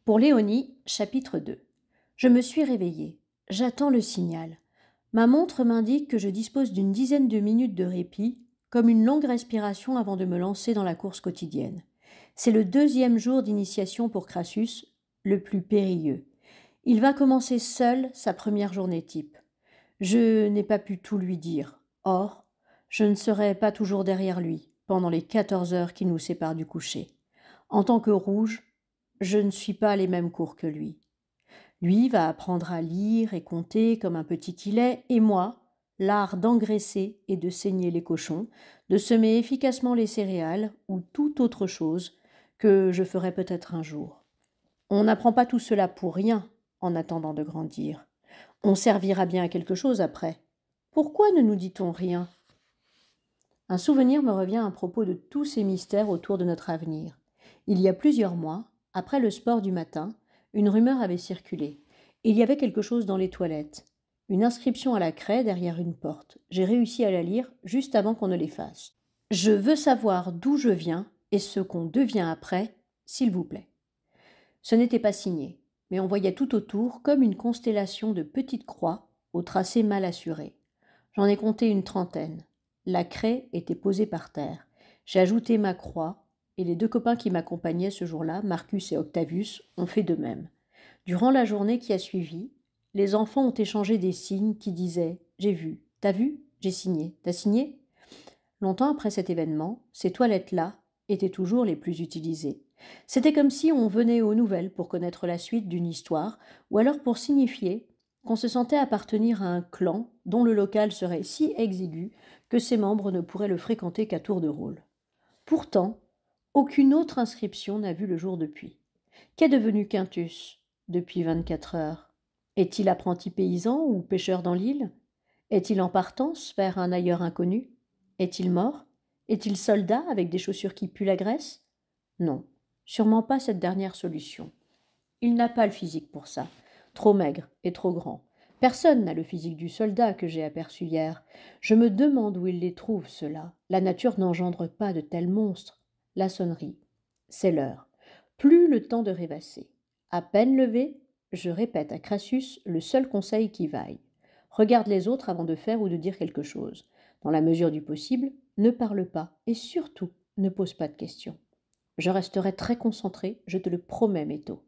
Pour Léonie, chapitre 2. Je me suis réveillée. J'attends le signal. Ma montre m'indique que je dispose d'une dizaine de minutes de répit, comme une longue respiration avant de me lancer dans la course quotidienne. C'est le deuxième jour d'initiation pour Crassus, le plus périlleux. Il va commencer seul sa première journée type. Je n'ai pas pu tout lui dire. Or, je ne serai pas toujours derrière lui, pendant les 14 heures qui nous séparent du coucher. En tant que rouge, je ne suis pas les mêmes cours que lui. Lui va apprendre à lire et compter comme un petit qu'il est, et moi, l'art d'engraisser et de saigner les cochons, de semer efficacement les céréales ou toute autre chose que je ferai peut-être un jour. On n'apprend pas tout cela pour rien en attendant de grandir. On servira bien à quelque chose après. Pourquoi ne nous dit-on rien ? Un souvenir me revient à propos de tous ces mystères autour de notre avenir. Il y a plusieurs mois, après le sport du matin, une rumeur avait circulé. Il y avait quelque chose dans les toilettes. Une inscription à la craie derrière une porte. J'ai réussi à la lire juste avant qu'on ne l'efface. Je veux savoir d'où je viens et ce qu'on devient après, s'il vous plaît. Ce n'était pas signé, mais on voyait tout autour comme une constellation de petites croix au tracé mal assuré. J'en ai compté une trentaine. La craie était posée par terre. J'ai ajouté ma croix, et les deux copains qui m'accompagnaient ce jour-là, Marcus et Octavius, ont fait de même. Durant la journée qui a suivi, les enfants ont échangé des signes qui disaient « J'ai vu, t'as vu, j'ai signé, t'as signé ?» Longtemps après cet événement, ces toilettes-là étaient toujours les plus utilisées. C'était comme si on venait aux nouvelles pour connaître la suite d'une histoire, ou alors pour signifier qu'on se sentait appartenir à un clan dont le local serait si exigu que ses membres ne pourraient le fréquenter qu'à tour de rôle. Pourtant, aucune autre inscription n'a vu le jour depuis. Qu'est devenu Quintus depuis 24 heures ? Est-il apprenti paysan ou pêcheur dans l'île ? Est-il en partance vers un ailleurs inconnu ? Est-il mort ? Est-il soldat avec des chaussures qui puent la graisse ? Non, sûrement pas cette dernière solution. Il n'a pas le physique pour ça. Trop maigre et trop grand. Personne n'a le physique du soldat que j'ai aperçu hier. Je me demande où il les trouve, ceux-là. La nature n'engendre pas de tels monstres. La sonnerie. C'est l'heure. Plus le temps de rêvasser. À peine levé, je répète à Crassus le seul conseil qui vaille. Regarde les autres avant de faire ou de dire quelque chose. Dans la mesure du possible, ne parle pas et surtout, ne pose pas de questions. Je resterai très concentré, je te le promets, Métaux.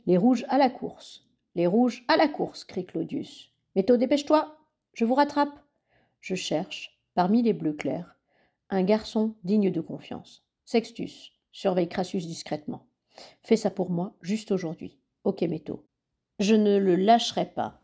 Les rouges à la course. Les rouges à la course, crie Claudius. Métaux, dépêche-toi, je vous rattrape. Je cherche, parmi les bleus clairs, un garçon digne de confiance. Sextus, surveille Crassus discrètement. Fais ça pour moi, juste aujourd'hui. Ok, Métaux. Je ne le lâcherai pas.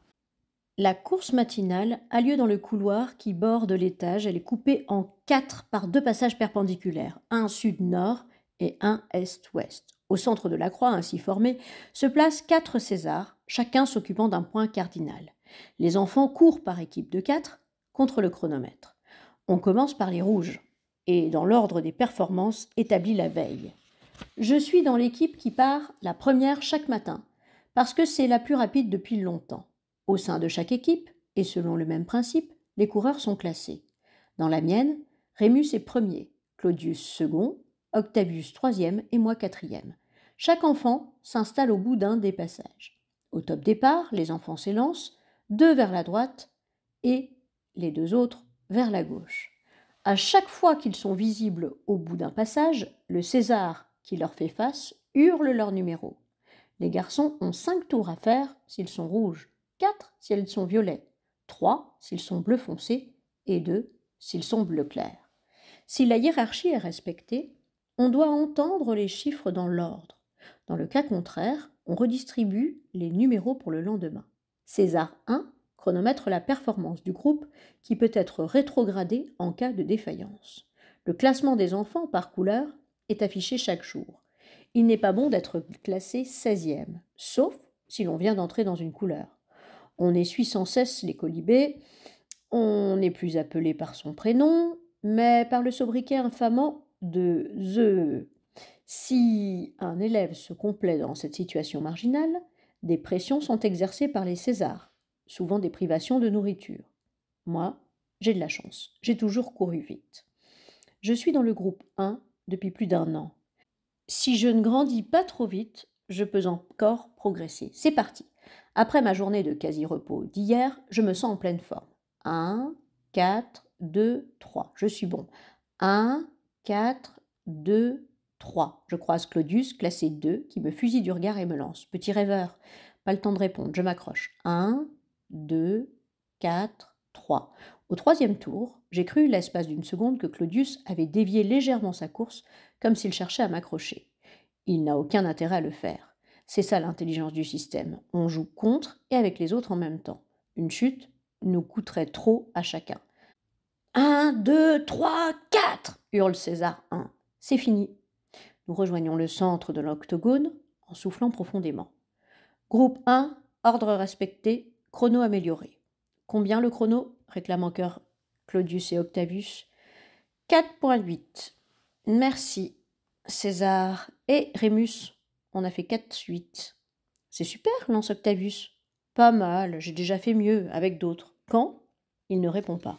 La course matinale a lieu dans le couloir qui borde l'étage. Elle est coupée en 4 par 2 passages perpendiculaires, un sud-nord et un est-ouest. Au centre de la croix ainsi formée se placent 4 Césars, chacun s'occupant d'un point cardinal. Les enfants courent par équipe de 4 contre le chronomètre. On commence par les rouges et dans l'ordre des performances établi la veille. Je suis dans l'équipe qui part la première chaque matin parce que c'est la plus rapide depuis longtemps. Au sein de chaque équipe, et selon le même principe, les coureurs sont classés. Dans la mienne, Rémus est premier, Claudius second, Octavius troisième et moi quatrième. Chaque enfant s'installe au bout d'un des passages. Au top départ, les enfants s'élancent, 2 vers la droite et les 2 autres vers la gauche. À chaque fois qu'ils sont visibles au bout d'un passage, le César qui leur fait face hurle leur numéro. Les garçons ont 5 tours à faire s'ils sont rouges, 4 si elles sont violets, 3 s'ils sont bleu foncé et 2 s'ils sont bleu clair. Si la hiérarchie est respectée, on doit entendre les chiffres dans l'ordre. Dans le cas contraire, on redistribue les numéros pour le lendemain. César 1 chronomètre la performance du groupe qui peut être rétrogradé en cas de défaillance. Le classement des enfants par couleur est affiché chaque jour. Il n'est pas bon d'être classé 16e, sauf si l'on vient d'entrer dans une couleur. On essuie sans cesse les colibés, on n'est plus appelé par son prénom, mais par le sobriquet infamant de The. Si un élève se complaît dans cette situation marginale, des pressions sont exercées par les Césars, souvent des privations de nourriture. Moi, j'ai de la chance, j'ai toujours couru vite. Je suis dans le groupe 1 depuis plus d'1 an. Si je ne grandis pas trop vite, je peux encore progresser. C'est parti. Après ma journée de quasi-repos d'hier, je me sens en pleine forme. 1, 4, 2, 3. Je suis bon. 1, 4, 2, 3. Je croise Claudius, classé 2, qui me fusille du regard et me lance. Petit rêveur. Pas le temps de répondre, je m'accroche. 1, 2, 4, 3. Au troisième tour, j'ai cru l'espace d'une seconde que Claudius avait dévié légèrement sa course, comme s'il cherchait à m'accrocher. Il n'a aucun intérêt à le faire. C'est ça l'intelligence du système. On joue contre et avec les autres en même temps. Une chute nous coûterait trop à chacun. 1, 2, 3, 4 hurle César 1. C'est fini. Nous rejoignons le centre de l'octogone en soufflant profondément. Groupe 1, ordre respecté, chrono amélioré. Combien le chrono réclament en chœur Claudius et Octavius. 4,8. Merci, César. Et Rémus, on a fait 4,8. C'est super, lance Octavius. Pas mal, j'ai déjà fait mieux, avec d'autres. Quand ? Il ne répond pas.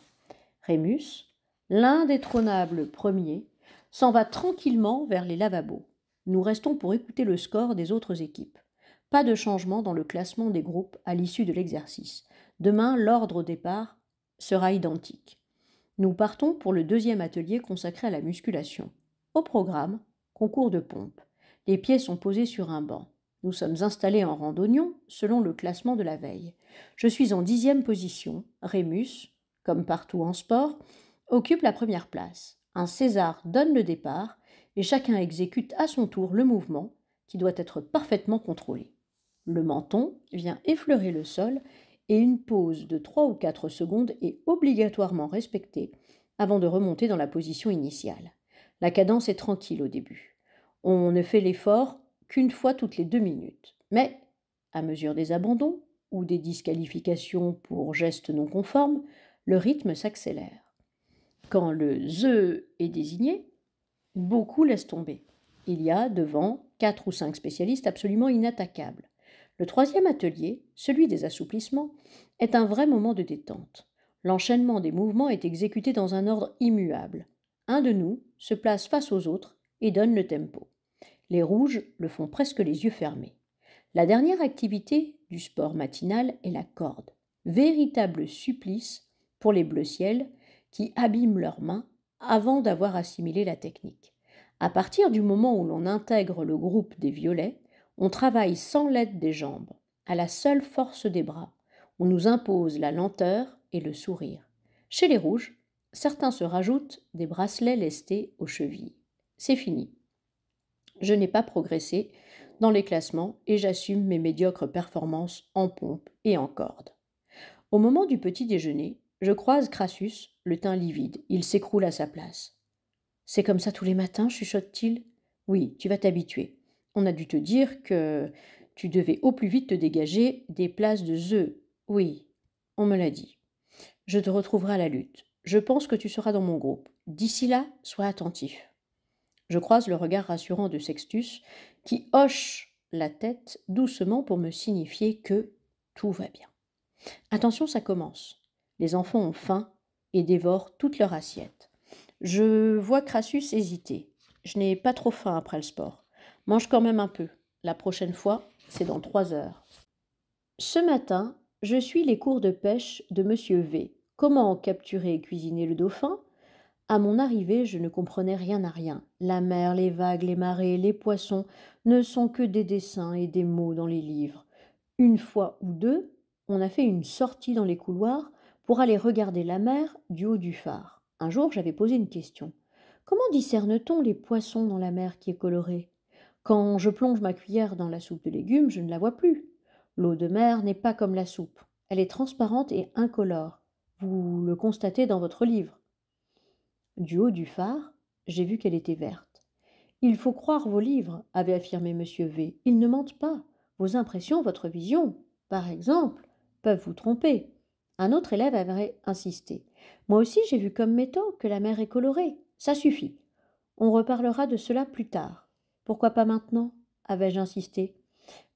Rémus, l'indétrônable premier, s'en va tranquillement vers les lavabos. Nous restons pour écouter le score des autres équipes. Pas de changement dans le classement des groupes à l'issue de l'exercice. Demain, l'ordre au départ sera identique. Nous partons pour le deuxième atelier consacré à la musculation. Au programme, concours de pompe. Les pieds sont posés sur un banc. Nous sommes installés en randonnion selon le classement de la veille. Je suis en 10e position. Rémus, comme partout en sport, occupe la première place. Un César donne le départ et chacun exécute à son tour le mouvement qui doit être parfaitement contrôlé. Le menton vient effleurer le sol et une pause de 3 ou 4 secondes est obligatoirement respectée avant de remonter dans la position initiale. La cadence est tranquille au début. On ne fait l'effort qu'une fois toutes les 2 minutes. Mais, à mesure des abandons ou des disqualifications pour gestes non conformes, le rythme s'accélère. Quand le ZE est désigné, beaucoup laissent tomber. Il y a devant 4 ou 5 spécialistes absolument inattaquables. Le troisième atelier, celui des assouplissements, est un vrai moment de détente. L'enchaînement des mouvements est exécuté dans un ordre immuable. Un de nous se place face aux autres et donne le tempo. Les rouges le font presque les yeux fermés. La dernière activité du sport matinal est la corde, véritable supplice pour les bleus ciel qui abîment leurs mains avant d'avoir assimilé la technique. À partir du moment où l'on intègre le groupe des violets, on travaille sans l'aide des jambes, à la seule force des bras. On nous impose la lenteur et le sourire. Chez les rouges, certains se rajoutent des bracelets lestés aux chevilles. C'est fini. Je n'ai pas progressé dans les classements et j'assume mes médiocres performances en pompe et en corde. Au moment du petit déjeuner, je croise Crassus, le teint livide. Il s'écroule à sa place. « C'est comme ça tous les matins ?» chuchote-t-il. « Oui, tu vas t'habituer. On a dû te dire que tu devais au plus vite te dégager des places de ZE. Oui, on me l'a dit. Je te retrouverai à la lutte. Je pense que tu seras dans mon groupe. D'ici là, sois attentif. » Je croise le regard rassurant de Sextus, qui hoche la tête doucement pour me signifier que tout va bien. Attention, ça commence. Les enfants ont faim et dévorent toute leur assiette. Je vois Crassus hésiter. Je n'ai pas trop faim après le sport. Mange quand même un peu. La prochaine fois, c'est dans 3 heures. Ce matin, je suis les cours de pêche de Monsieur V. Comment capturer et cuisiner le dauphin ? À mon arrivée, je ne comprenais rien à rien. La mer, les vagues, les marées, les poissons ne sont que des dessins et des mots dans les livres. Une fois ou deux, on a fait une sortie dans les couloirs pour aller regarder la mer du haut du phare. Un jour, j'avais posé une question. Comment discerne-t-on les poissons dans la mer qui est colorée ? Quand je plonge ma cuillère dans la soupe de légumes, je ne la vois plus. L'eau de mer n'est pas comme la soupe. Elle est transparente et incolore. Vous le constatez dans votre livre. Du haut du phare, j'ai vu qu'elle était verte. Il faut croire vos livres, avait affirmé Monsieur V. Ils ne mentent pas. Vos impressions, votre vision, par exemple, peuvent vous tromper. Un autre élève avait insisté. Moi aussi, j'ai vu comme métaux que la mer est colorée. Ça suffit. On reparlera de cela plus tard. Pourquoi pas maintenant ? Avais-je insisté.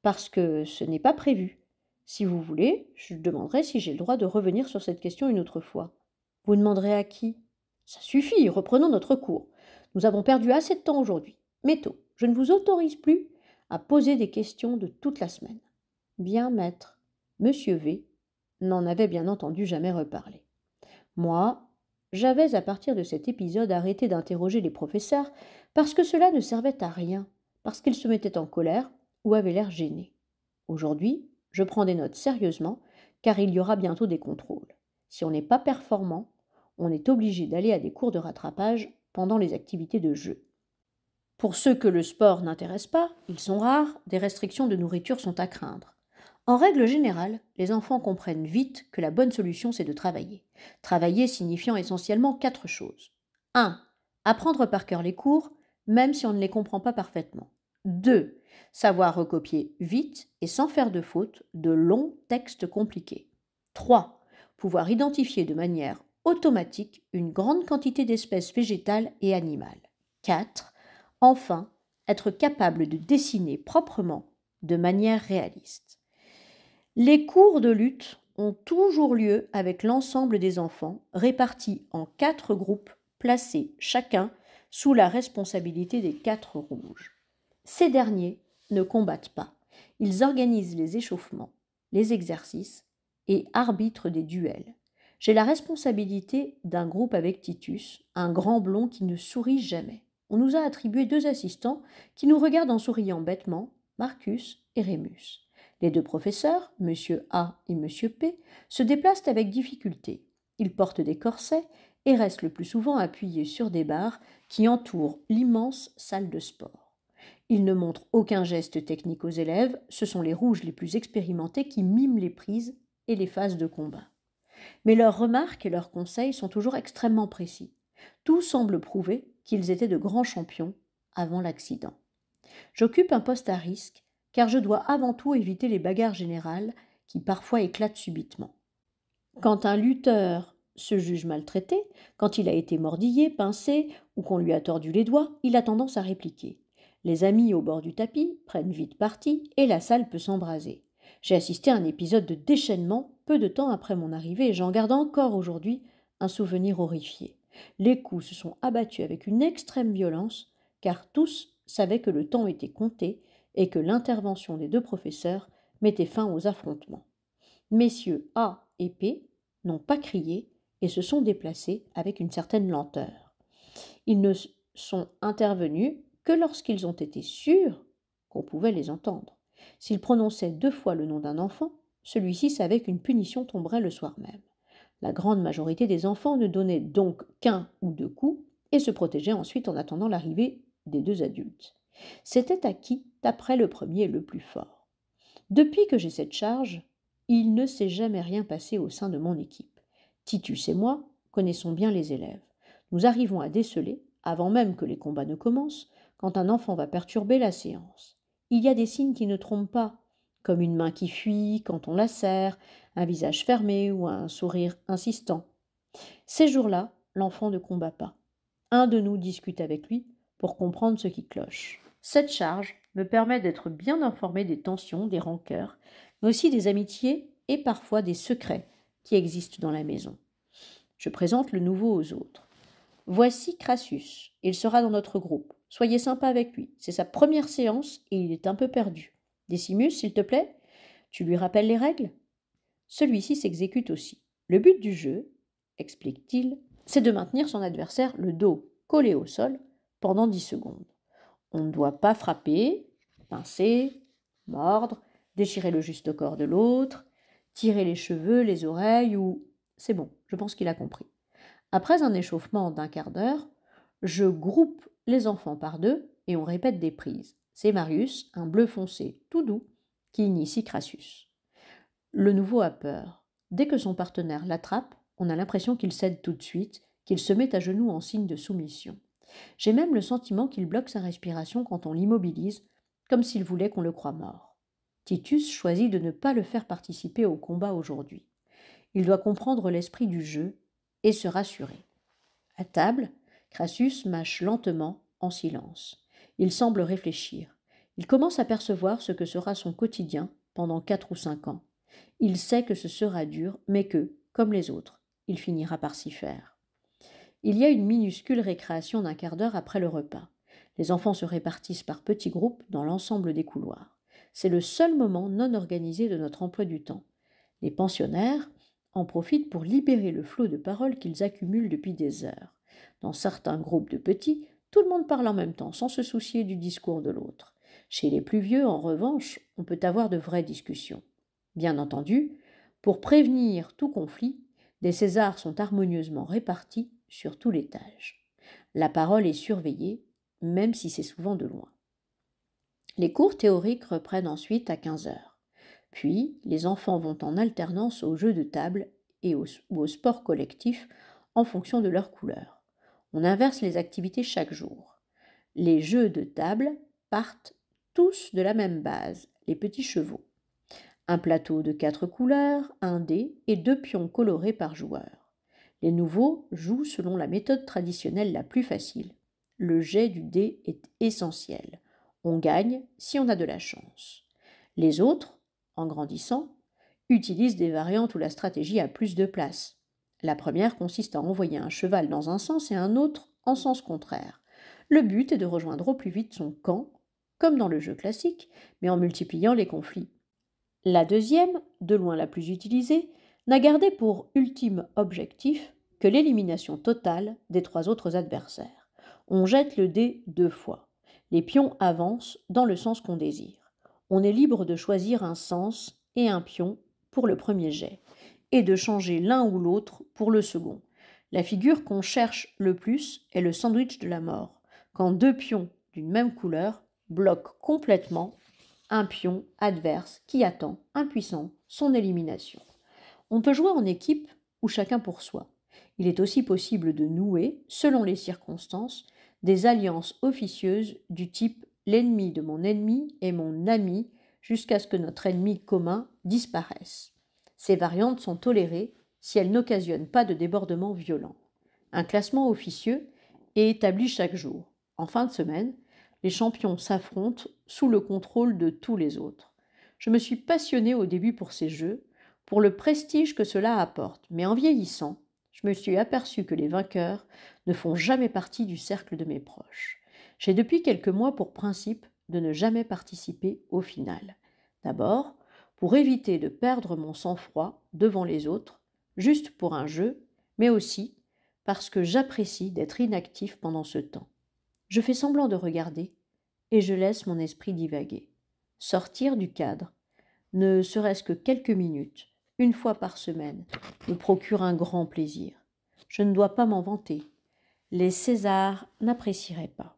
Parce que ce n'est pas prévu. Si vous voulez, je demanderai si j'ai le droit de revenir sur cette question une autre fois. Vous demanderez à qui ? Ça suffit, reprenons notre cours. Nous avons perdu assez de temps aujourd'hui. Métaux, je ne vous autorise plus à poser des questions de toute la semaine. Bien maître, Monsieur V n'en avait bien entendu jamais reparlé. Moi, j'avais à partir de cet épisode arrêté d'interroger les professeurs parce que cela ne servait à rien, parce qu'ils se mettaient en colère ou avaient l'air gênés. Aujourd'hui, je prends des notes sérieusement car il y aura bientôt des contrôles. Si on n'est pas performant, on est obligé d'aller à des cours de rattrapage pendant les activités de jeu. Pour ceux que le sport n'intéresse pas, ils sont rares, des restrictions de nourriture sont à craindre. En règle générale, les enfants comprennent vite que la bonne solution c'est de travailler. Travailler signifiant essentiellement 4 choses. 1. Apprendre par cœur les cours, même si on ne les comprend pas parfaitement. 2. Savoir recopier vite et sans faire de faute de longs textes compliqués. 3. Pouvoir identifier de manière automatique une grande quantité d'espèces végétales et animales. 4. Enfin, être capable de dessiner proprement de manière réaliste. Les cours de lutte ont toujours lieu avec l'ensemble des enfants, répartis en 4 groupes, placés chacun sous la responsabilité des 4 rouges. Ces derniers ne combattent pas. Ils organisent les échauffements, les exercices et arbitrent des duels. J'ai la responsabilité d'un groupe avec Titus, un grand blond qui ne sourit jamais. On nous a attribué 2 assistants qui nous regardent en souriant bêtement, Marcus et Rémus. Les 2 professeurs, M. A et M. P, se déplacent avec difficulté. Ils portent des corsets et restent le plus souvent appuyés sur des barres qui entourent l'immense salle de sport. Ils ne montrent aucun geste technique aux élèves, ce sont les rouges les plus expérimentés qui miment les prises et les phases de combat. Mais leurs remarques et leurs conseils sont toujours extrêmement précis. Tout semble prouver qu'ils étaient de grands champions avant l'accident. J'occupe un poste à risque, car je dois avant tout éviter les bagarres générales qui parfois éclatent subitement. Quand un lutteur se juge maltraité, quand il a été mordillé, pincé ou qu'on lui a tordu les doigts, il a tendance à répliquer. Les amis au bord du tapis prennent vite parti et la salle peut s'embraser. J'ai assisté à un épisode de déchaînement peu de temps après mon arrivée et j'en garde encore aujourd'hui un souvenir horrifié. Les coups se sont abattus avec une extrême violence car tous savaient que le temps était compté et que l'intervention des 2 professeurs mettait fin aux affrontements. Messieurs A et P n'ont pas crié et se sont déplacés avec une certaine lenteur. Ils ne sont intervenus que lorsqu'ils ont été sûrs qu'on pouvait les entendre. S'ils prononçaient 2 fois le nom d'un enfant, celui-ci savait qu'une punition tomberait le soir même. La grande majorité des enfants ne donnaient donc qu'1 ou 2 coups et se protégeaient ensuite en attendant l'arrivée des 2 adultes. C'était à qui taperait le premier le plus fort. Depuis que j'ai cette charge, il ne s'est jamais rien passé au sein de mon équipe. Titus et moi connaissons bien les élèves. Nous arrivons à déceler, avant même que les combats ne commencent, quand un enfant va perturber la séance. Il y a des signes qui ne trompent pas, comme une main qui fuit quand on la serre, un visage fermé ou un sourire insistant. Ces jours-là, l'enfant ne combat pas. Un de nous discute avec lui pour comprendre ce qui cloche. Cette charge me permet d'être bien informé des tensions, des rancœurs, mais aussi des amitiés et parfois des secrets qui existent dans la maison. Je présente le nouveau aux autres. Voici Crassus, il sera dans notre groupe. Soyez sympa avec lui, c'est sa première séance et il est un peu perdu. Décimus, s'il te plaît, tu lui rappelles les règles ? Celui-ci s'exécute aussi. Le but du jeu, explique-t-il, c'est de maintenir son adversaire le dos collé au sol pendant 10 secondes. On ne doit pas frapper, pincer, mordre, déchirer le juste corps de l'autre, tirer les cheveux, les oreilles ou... C'est bon, je pense qu'il a compris. Après un échauffement d'1 quart d'heure, je groupe les enfants par 2 et on répète des prises. C'est Marius, un bleu foncé tout doux, qui initie Crassus. Le nouveau a peur. Dès que son partenaire l'attrape, on a l'impression qu'il cède tout de suite, qu'il se met à genoux en signe de soumission. J'ai même le sentiment qu'il bloque sa respiration quand on l'immobilise, comme s'il voulait qu'on le croie mort. Titus choisit de ne pas le faire participer au combat aujourd'hui. Il doit comprendre l'esprit du jeu et se rassurer. À table, Crassus mâche lentement, en silence. Il semble réfléchir. Il commence à percevoir ce que sera son quotidien pendant 4 ou 5 ans. Il sait que ce sera dur, mais que, comme les autres, il finira par s'y faire. Il y a une minuscule récréation d'1 quart d'heure après le repas. Les enfants se répartissent par petits groupes dans l'ensemble des couloirs. C'est le seul moment non organisé de notre emploi du temps. Les pensionnaires en profitent pour libérer le flot de paroles qu'ils accumulent depuis des heures. Dans certains groupes de petits, tout le monde parle en même temps, sans se soucier du discours de l'autre. Chez les plus vieux, en revanche, on peut avoir de vraies discussions. Bien entendu, pour prévenir tout conflit, des Césars sont harmonieusement répartis sur tout l'étage. La parole est surveillée, même si c'est souvent de loin. Les cours théoriques reprennent ensuite à 15 heures. Puis, les enfants vont en alternance aux jeux de table et ou au sport collectif en fonction de leur couleur. On inverse les activités chaque jour. Les jeux de table partent tous de la même base, les petits chevaux. Un plateau de 4 couleurs, un dé et 2 pions colorés par joueur. Les nouveaux jouent selon la méthode traditionnelle la plus facile. Le jet du dé est essentiel. On gagne si on a de la chance. Les autres, en grandissant, utilisent des variantes où la stratégie a plus de place. La première consiste à envoyer un cheval dans un sens et un autre en sens contraire. Le but est de rejoindre au plus vite son camp, comme dans le jeu classique, mais en multipliant les conflits. La deuxième, de loin la plus utilisée, n'a gardé pour ultime objectif que l'élimination totale des 3 autres adversaires. On jette le dé 2 fois. Les pions avancent dans le sens qu'on désire. On est libre de choisir un sens et un pion pour le premier jet, et de changer l'un ou l'autre pour le second. La figure qu'on cherche le plus est le sandwich de la mort, quand 2 pions d'une même couleur bloquent complètement un pion adverse qui attend, impuissant, son élimination. On peut jouer en équipe ou chacun pour soi. Il est aussi possible de nouer, selon les circonstances, des alliances officieuses du type l'ennemi de mon ennemi est mon ami jusqu'à ce que notre ennemi commun disparaisse. Ces variantes sont tolérées si elles n'occasionnent pas de débordements violents. Un classement officieux est établi chaque jour. En fin de semaine, les champions s'affrontent sous le contrôle de tous les autres. Je me suis passionnée au début pour ces jeux, pour le prestige que cela apporte, mais en vieillissant, je me suis aperçue que les vainqueurs ne font jamais partie du cercle de mes proches. J'ai depuis quelques mois pour principe de ne jamais participer au final. D'abord, pour éviter de perdre mon sang-froid devant les autres, juste pour un jeu, mais aussi parce que j'apprécie d'être inactif pendant ce temps. Je fais semblant de regarder et je laisse mon esprit divaguer. Sortir du cadre, ne serait-ce que quelques minutes, une fois par semaine, me procure un grand plaisir. Je ne dois pas m'en vanter. Les Césars n'apprécieraient pas.